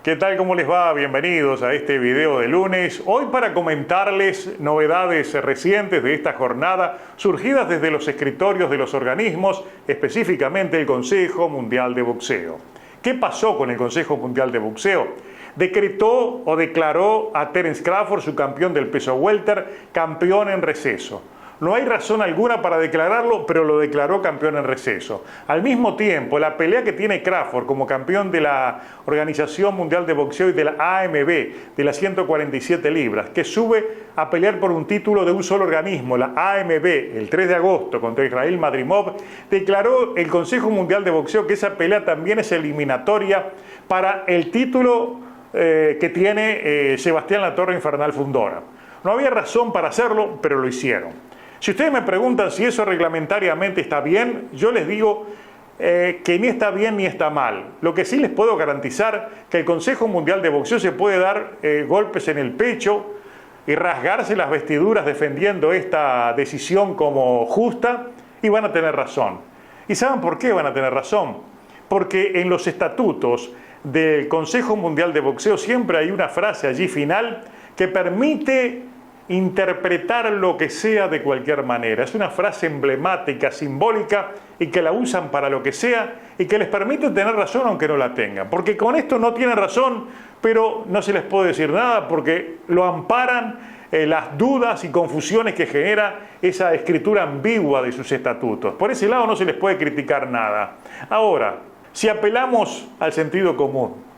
¿Qué tal? ¿Cómo les va? Bienvenidos a este video de lunes. Hoy para comentarles novedades recientes de esta jornada surgidas desde los escritorios de los organismos, específicamente el Consejo Mundial de Boxeo. ¿Qué pasó con el Consejo Mundial de Boxeo? Decretó o declaró a Terence Crawford, su campeón del peso welter, campeón en receso. No hay razón alguna para declararlo, pero lo declaró campeón en receso. Al mismo tiempo, la pelea que tiene Crawford como campeón de la Organización Mundial de Boxeo y de la AMB, de las 147 libras, que sube a pelear por un título de un solo organismo, la AMB, el 3 de agosto contra Israel Madrimov, declaró el Consejo Mundial de Boxeo que esa pelea también es eliminatoria para el título que tiene Sebastián Latorre Infernal Fundora. No había razón para hacerlo, pero lo hicieron. Si ustedes me preguntan si eso reglamentariamente está bien, yo les digo que ni está bien ni está mal. Lo que sí les puedo garantizar que el Consejo Mundial de Boxeo se puede dar golpes en el pecho y rasgarse las vestiduras defendiendo esta decisión como justa y van a tener razón. ¿Y saben por qué van a tener razón? Porque en los estatutos del Consejo Mundial de Boxeo siempre hay una frase allí final que permite interpretar lo que sea de cualquier manera. Es una frase emblemática, simbólica, y que la usan para lo que sea y que les permite tener razón aunque no la tengan. Porque con esto no tienen razón, pero no se les puede decir nada porque lo amparan las dudas y confusiones que genera esa escritura ambigua de sus estatutos. Por ese lado no se les puede criticar nada. Ahora, si apelamos al sentido común,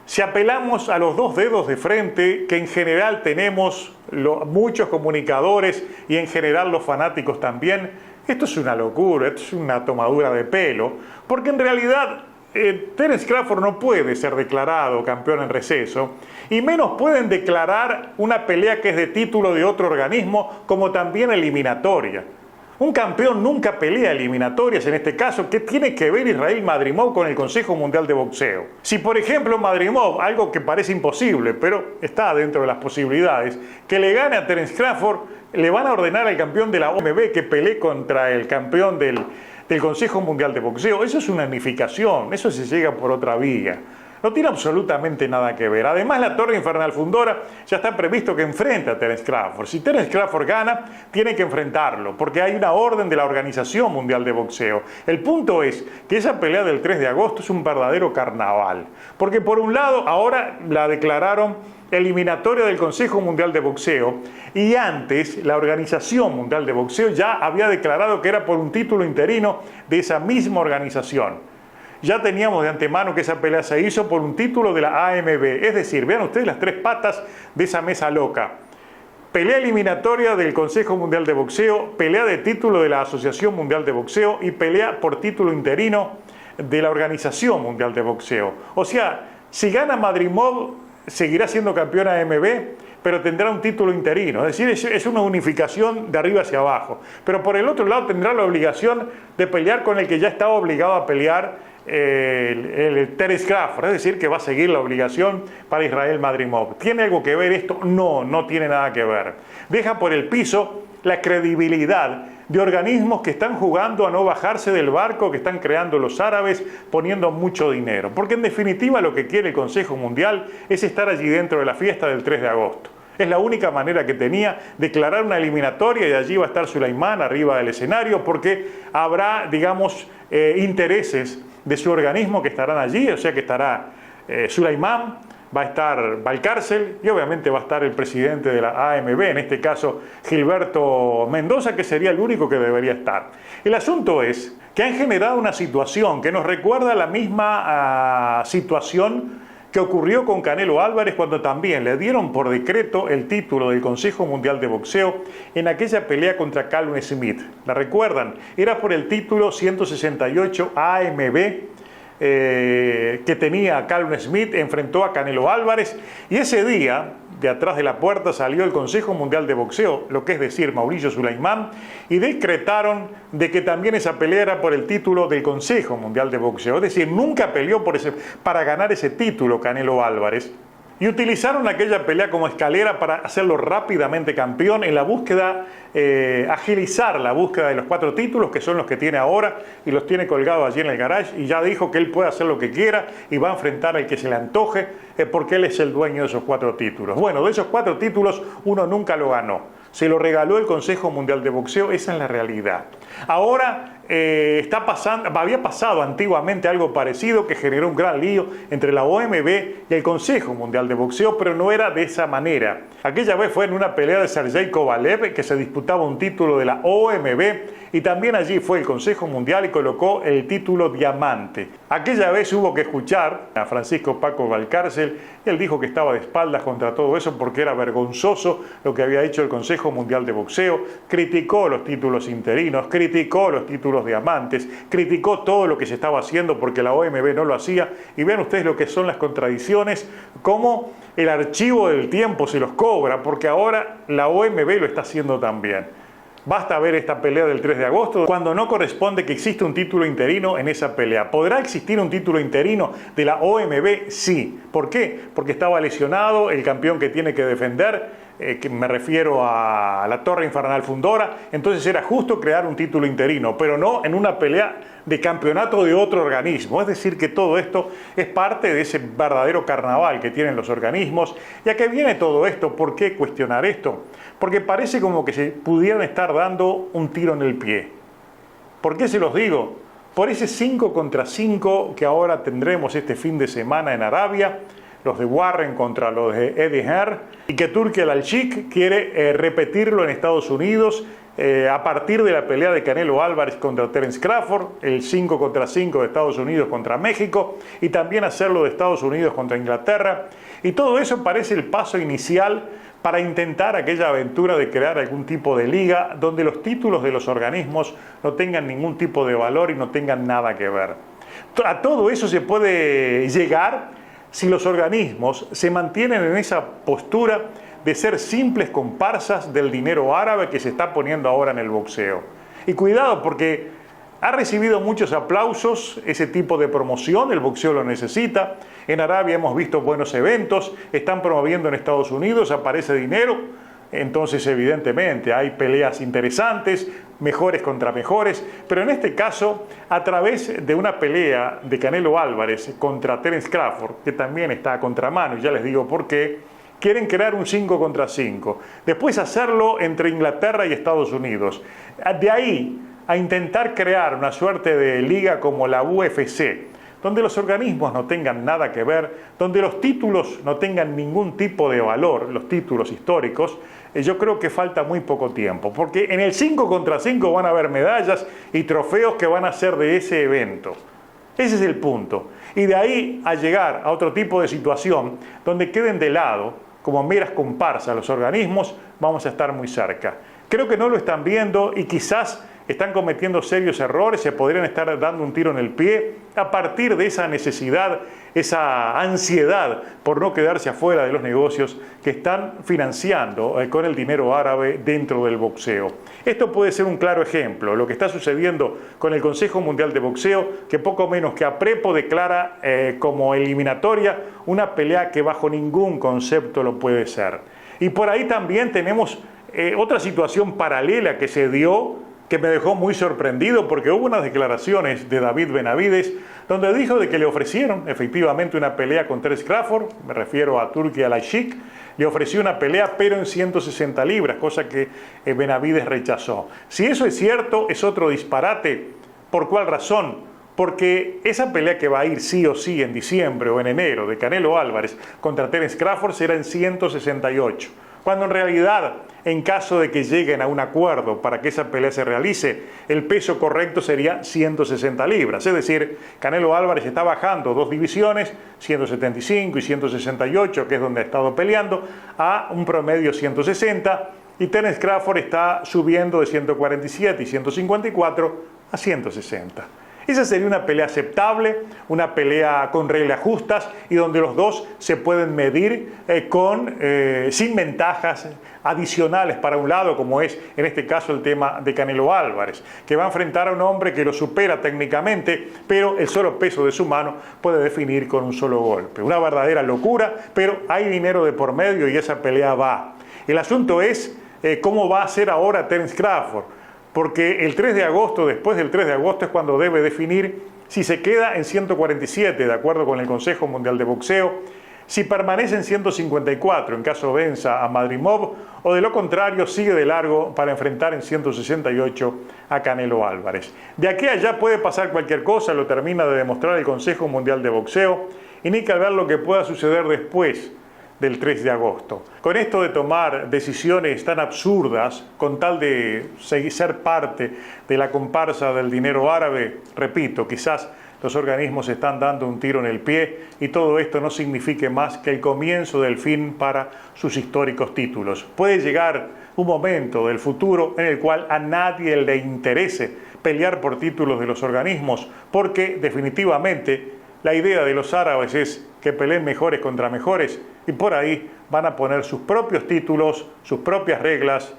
si apelamos a los dos dedos de frente que en general tenemos muchos comunicadores y en general los fanáticos también, esto es una locura, esto es una tomadura de pelo, porque en realidad Terence Crawford no puede ser declarado campeón en receso y menos pueden declarar una pelea que es de título de otro organismo como también eliminatoria. Un campeón nunca pelea eliminatorias, en este caso, ¿qué tiene que ver Israel Madrimov con el Consejo Mundial de Boxeo? Si, por ejemplo, Madrimov, algo que parece imposible, pero está dentro de las posibilidades, que le gane a Terence Crawford, le van a ordenar al campeón de la OMB que pelee contra el campeón del Consejo Mundial de Boxeo. Eso es una unificación, eso se llega por otra vía. No tiene absolutamente nada que ver. Además, Latorre Infernal Fundora ya está previsto que enfrente a Terence Crawford. Si Terence Crawford gana, tiene que enfrentarlo, porque hay una orden de la Organización Mundial de Boxeo. El punto es que esa pelea del 3 de agosto es un verdadero carnaval. Porque por un lado, ahora la declararon eliminatoria del Consejo Mundial de Boxeo y antes la Organización Mundial de Boxeo ya había declarado que era por un título interino de esa misma organización. Ya teníamos de antemano que esa pelea se hizo por un título de la AMB. Es decir, vean ustedes las tres patas de esa mesa loca. Pelea eliminatoria del Consejo Mundial de Boxeo, pelea de título de la Asociación Mundial de Boxeo y pelea por título interino de la Organización Mundial de Boxeo. O sea, si gana Madrimov, seguirá siendo campeón AMB, pero tendrá un título interino. Es decir, es una unificación de arriba hacia abajo. Pero por el otro lado tendrá la obligación de pelear con el que ya estaba obligado a pelear el Terence Crawford, es decir, que va a seguir la obligación para Israel Madrimov. ¿Tiene algo que ver esto? No, no tiene nada que ver. Deja por el piso la credibilidad de organismos que están jugando a no bajarse del barco que están creando los árabes poniendo mucho dinero. Porque en definitiva lo que quiere el Consejo Mundial es estar allí dentro de la fiesta del 3 de agosto. Es la única manera que tenía declarar una eliminatoria y allí va a estar Sulaimán arriba del escenario porque habrá, digamos, intereses de su organismo que estarán allí, o sea que estará Sulaimán, va a estar Valcárcel y obviamente va a estar el presidente de la AMB, en este caso Gilberto Mendoza, que sería el único que debería estar. El asunto es que han generado una situación que nos recuerda a la misma situación que ocurrió con Canelo Álvarez cuando también le dieron por decreto el título del Consejo Mundial de Boxeo en aquella pelea contra Callum Smith. ¿La recuerdan? Era por el título 168 AMB que tenía Callum Smith, enfrentó a Canelo Álvarez y ese día, de atrás de la puerta, salió el Consejo Mundial de Boxeo, lo que es decir, Mauricio Sulaimán, y decretaron de que también esa pelea era por el título del Consejo Mundial de Boxeo. Es decir, nunca peleó para ganar ese título Canelo Álvarez. Y utilizaron aquella pelea como escalera para hacerlo rápidamente campeón en la búsqueda, agilizar la búsqueda de los 4 títulos, que son los que tiene ahora, y los tiene colgados allí en el garage, y ya dijo que él puede hacer lo que quiera y va a enfrentar al que se le antoje, porque él es el dueño de esos 4 títulos. Bueno, de esos 4 títulos, uno nunca lo ganó. Se lo regaló el Consejo Mundial de Boxeo, esa es la realidad. Ahora había pasado antiguamente algo parecido que generó un gran lío entre la OMB y el Consejo Mundial de Boxeo, pero no era de esa manera. Aquella vez fue en una pelea de Sergey Kovalev, que se disputaba un título de la OMB, y también allí fue el Consejo Mundial y colocó el título diamante. Aquella vez hubo que escuchar a Francisco Paco Valcárcel, y él dijo que estaba de espaldas contra todo eso porque era vergonzoso lo que había hecho el Consejo Mundial de Boxeo, criticó los títulos interinos, criticó los títulos diamantes, criticó todo lo que se estaba haciendo porque la OMB no lo hacía, y vean ustedes lo que son las contradicciones, cómo el archivo del tiempo se los cobra, porque ahora la OMB lo está haciendo también. Basta ver esta pelea del 3 de agosto, cuando no corresponde que exista un título interino en esa pelea. ¿Podrá existir un título interino de la OMB? Sí. ¿Por qué? Porque estaba lesionado el campeón que tiene que defender, que me refiero a la Torre Infernal Fundora. Entonces era justo crear un título interino, pero no en una pelea de campeonato de otro organismo. Es decir, que todo esto es parte de ese verdadero carnaval que tienen los organismos. ¿Y a qué viene todo esto? ¿Por qué cuestionar esto? Porque parece como que se pudieran estar dando un tiro en el pie. ¿Por qué se los digo? Por ese 5 contra 5 que ahora tendremos este fin de semana en Arabia, los de Warren contra los de Eddie Hearn, y que Turki Al-Sheikh quiere repetirlo en Estados Unidos a partir de la pelea de Canelo Álvarez contra Terence Crawford, el 5 contra 5 de Estados Unidos contra México, y también hacerlo de Estados Unidos contra Inglaterra. Y todo eso parece el paso inicial para intentar aquella aventura de crear algún tipo de liga donde los títulos de los organismos no tengan ningún tipo de valor y no tengan nada que ver. A todo eso se puede llegar si los organismos se mantienen en esa postura de ser simples comparsas del dinero árabe que se está poniendo ahora en el boxeo. Y cuidado, porque ha recibido muchos aplausos ese tipo de promoción, el boxeo lo necesita. En Arabia hemos visto buenos eventos, están promoviendo en Estados Unidos, aparece dinero. Entonces, evidentemente, hay peleas interesantes, mejores contra mejores, pero en este caso, a través de una pelea de Canelo Álvarez contra Terence Crawford, que también está a contramano, y ya les digo por qué, quieren crear un 5 contra 5, después hacerlo entre Inglaterra y Estados Unidos. De ahí a intentar crear una suerte de liga como la UFC, donde los organismos no tengan nada que ver, donde los títulos no tengan ningún tipo de valor, los títulos históricos, yo creo que falta muy poco tiempo, porque en el 5 contra 5 van a haber medallas y trofeos que van a ser de ese evento. Ese es el punto. Y de ahí a llegar a otro tipo de situación donde queden de lado, como meras comparsas, los organismos, vamos a estar muy cerca. Creo que no lo están viendo y quizás están cometiendo serios errores, se podrían estar dando un tiro en el pie a partir de esa necesidad, esa ansiedad por no quedarse afuera de los negocios que están financiando con el dinero árabe dentro del boxeo. Esto puede ser un claro ejemplo, lo que está sucediendo con el Consejo Mundial de Boxeo, que poco menos que a prepo declara como eliminatoria una pelea que bajo ningún concepto lo puede ser. Y por ahí también tenemos otra situación paralela que se dio, que me dejó muy sorprendido, porque hubo unas declaraciones de David Benavides donde dijo de que le ofrecieron efectivamente una pelea con Terence Crawford, me refiero a Turki Al-Sheikh, le ofreció una pelea pero en 160 libras, cosa que Benavides rechazó. Si eso es cierto, es otro disparate. ¿Por cuál razón? Porque esa pelea que va a ir sí o sí en diciembre o en enero de Canelo Álvarez contra Terence Crawford será en 168. Cuando en realidad, en caso de que lleguen a un acuerdo para que esa pelea se realice, el peso correcto sería 160 libras. Es decir, Canelo Álvarez está bajando 2 divisiones, 175 y 168, que es donde ha estado peleando, a un promedio 160, y Terence Crawford está subiendo de 147 y 154 a 160. Esa sería una pelea aceptable, una pelea con reglas justas y donde los dos se pueden medir sin ventajas adicionales para un lado, como es en este caso el tema de Canelo Álvarez, que va a enfrentar a un hombre que lo supera técnicamente, pero el solo peso de su mano puede definir con un solo golpe. Una verdadera locura, pero hay dinero de por medio y esa pelea va. El asunto es cómo va a ser ahora Terence Crawford, porque el 3 de agosto, después del 3 de agosto, es cuando debe definir si se queda en 147, de acuerdo con el Consejo Mundial de Boxeo, si permanece en 154 en caso venza a Madrimov, o de lo contrario sigue de largo para enfrentar en 168 a Canelo Álvarez. De aquí a allá puede pasar cualquier cosa, lo termina de demostrar el Consejo Mundial de Boxeo, y ni que ver lo que pueda suceder después del 3 de agosto. Con esto de tomar decisiones tan absurdas, con tal de ser parte de la comparsa del dinero árabe, repito, quizás los organismos están dando un tiro en el pie y todo esto no signifique más que el comienzo del fin para sus históricos títulos. Puede llegar un momento del futuro en el cual a nadie le interese pelear por títulos de los organismos, porque definitivamente la idea de los árabes es que peleen mejores contra mejores y por ahí van a poner sus propios títulos, sus propias reglas,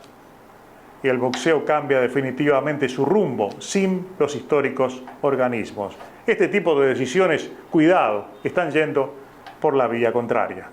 y el boxeo cambia definitivamente su rumbo sin los históricos organismos. Este tipo de decisiones, cuidado, están yendo por la vía contraria.